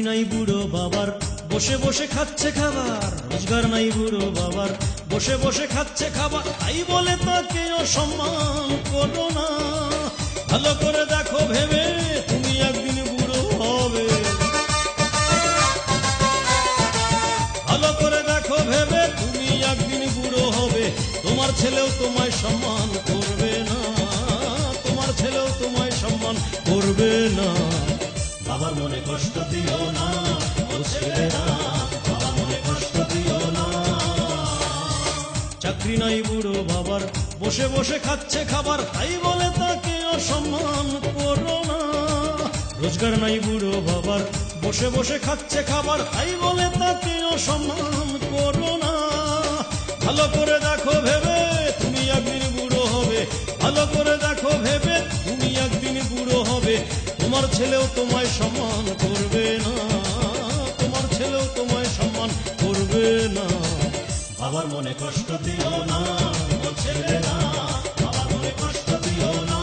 নাই বুড়ো বাবার, বসে বসে খাচ্ছে খাবার। রোজগার নাই বুড়ো বাবার, বসে বসে খাচ্ছে খাবার। তাই বলে তাকে অসম্মান করো না। ভালো করে দেখো ভেবে, তুমি একদিন বুড়ো হবে। ভালো করে দেখো ভেবে, তুমি একদিন বুড়ো হবে। তোমার ছেলেও তোমায় সম্মান করবে না। তোমার ছেলেও তোমায় সম্মান করবে না। বাবার মনে কষ্ট দিও না, ও ছেলেরা, বাবার মনে কষ্ট দিও না। চাকরি নাই বুড়ো বাবার, বসে বসে খাচ্ছে খাবার। তাই বলে তাকে অসম্মান করো না। রোজগার নাই বুড়ো বাবার, বসে বসে খাচ্ছে খাবার। তাই বলে তাকে অসম্মান করো না। ভালো করে দেখো ভেবে, তুমি একদিন বুড়ো হবে। ভালো করে দেখো ভেবে, তুমি একদিন বুড়ো হবে। তোমার ছেলেও তোমায় সম্মান করবে না। তোমার ছেলেও তোমায় সম্মান করবে না। বাবার মনে কষ্ট দিও না, ও ছেলেরা, বাবার মনে কষ্ট দিও না।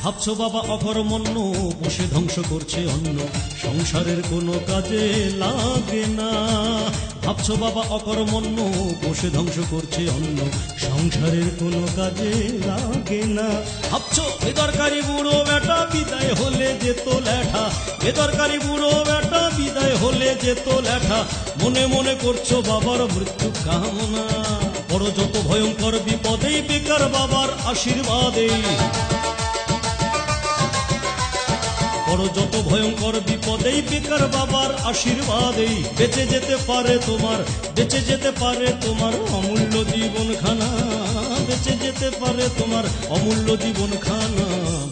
ভাবছো বাবা অকর্মণ্য, বসে ধ্বংস করছে অন্ন, সংসারের কোনো কাজে লাগে না। ভাবছো বাবা অকর্মণ্য, বসে ধ্বংস করছে অন্ন, সংসারের কোনো কাজে লাগে না। ভাবছো বেদরকারি বুড়ো বেটা বিদায় হলে যেত ল্যাঠা। বেদরকারি বুড়ো বেটা বিদায় হলে যেত ল্যাঠা। মনে মনে করছো বাবার মৃত্যু কামনা। বড় যত ভয়ঙ্কর বিপদেই বেকার বাবার আশীর্বাদেই। বড় যত ভয়ঙ্কর বিপদেই বেকার বাবার আশীর্বাদেই। বেঁচে যেতে পারে তোমার, বেঁচে যেতে পারে তোমার অমূল্য জীবনখানা। বেঁচে যেতে পারে তোমার অমূল্য জীবনখানা।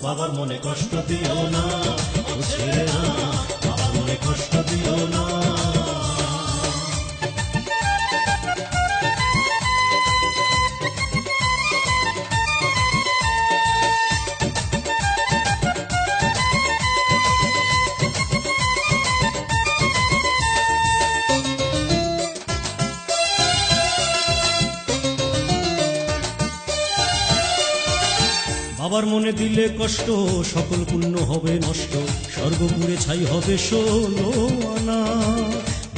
বাবার মনে কষ্ট দিও না, ও ছেলেরা, বাবার মনে কষ্ট দিও না। বাবার মনে দিলে কষ্ট, সকল পুণ্য হবে নষ্ট, স্বর্গপুরে ছাই হবে 16 আনা।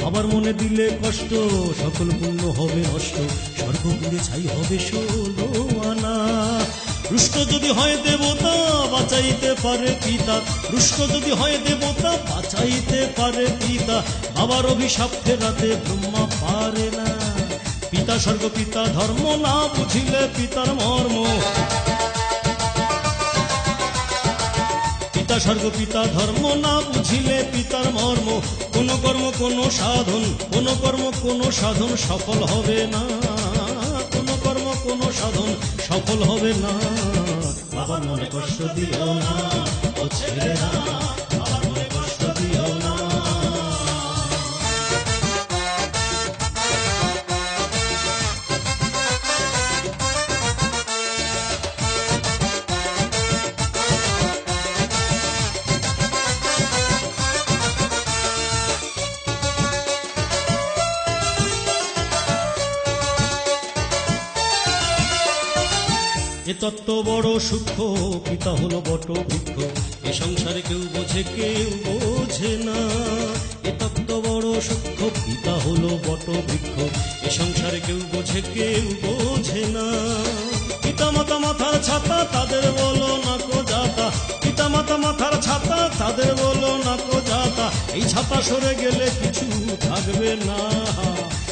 বাবার মনে দিলে কষ্ট, সকল পুণ্য হবে নষ্ট, স্বর্গপুরে ছাই হবে 16 আনা। রুষ্ট যদি হয় দেবতা, বাঁচাইতে পারে পিতা। রুষ্ট যদি হয় দেবতা, বাঁচাইতে পারে পিতা। বাবার অভিশাপ ফেরাতে ব্রহ্মা পারে না। পিতা স্বর্গ পিতা ধর্ম, না বুঝিলে পিতার মর্ম। পিতা স্বর্গ পিতা ধর্ম, না বুঝিলে পিতার মর্ম। কোন কর্ম কোন সাধন, কোন কর্ম কোন সাধন সফল হবে না। কোন কর্ম কোন সাধন সফল হবে না। বাবার মনে কষ্ট দিও না, ও ছেলেরা, বাবার মনে কষ্ট দিও না। এ তত্ত্ব বড় সূক্ষ্ম, পিতা হলো বট বৃক্ষ। এ সংসারে কেউ বোঝে কেউ বোঝে না। এ তত্ত্ব বড় সূক্ষ্ম, পিতা হলো বট বৃক্ষ। এ সংসারে কেউ বোঝে কেউ বোঝে না। পিতা মাতা মাথার ছাতা, তাদের বলো না কো যাতা। পিতা মাতা মাথার ছাতা, তাদের বলো না কো যাতা। এই ছাতা সরে গেলে কিছু থাকবে না।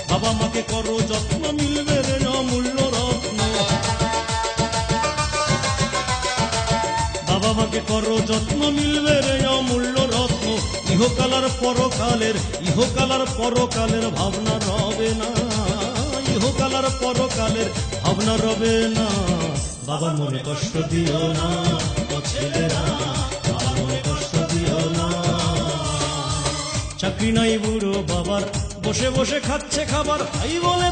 বাবা মাকে করো যত্ন, মিলবে রে অমূল্য রত্ন। বাবা মাকে করো যত্ন, মিলবে রে অমূল্য রত্ন। ইহকালার পরকালের, ইহকালার পরকালের ভাবনা রবে না। ইহকালার পরকালের ভাবনা রবে না। বাবার মনে কষ্ট দিও না, ও ছেলেরা, বাবার মনে কষ্ট দিও না। চাকরি নাই বুড়ো বাবার, বসে বসে খাচ্ছে খাবার। তাই বলে